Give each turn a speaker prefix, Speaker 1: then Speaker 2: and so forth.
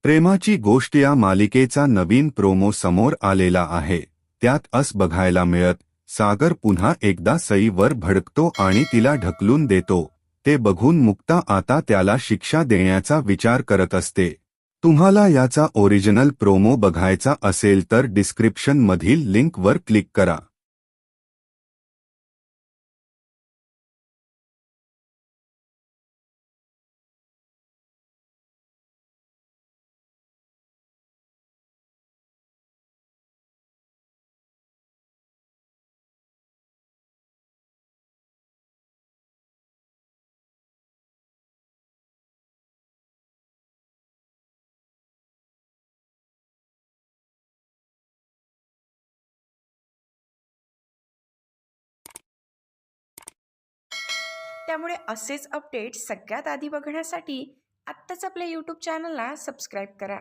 Speaker 1: प्रेमाची गोष्ट या मालिकेचा नवीन प्रोमो समोर आलेला आहे। त्यात बघायला मिळत, सागर पुन्हा एकदा सईवर भडकतो आणि तिला ढकलून देतो। ते बघून मुक्ता आता त्याला शिक्षा देण्याचा विचार करत असते। तुम्हाला याचा ओरिजिनल प्रोमो बघायचा असेल तर डिस्क्रिप्शन मधील लिंकवर क्लिक करा।
Speaker 2: त्यामुळे असेच अपडेट्स सगळ्यात आधी बघण्यासाठी आत्ताच आपल्या यूट्यूब चॅनलला सबस्क्राईब करा।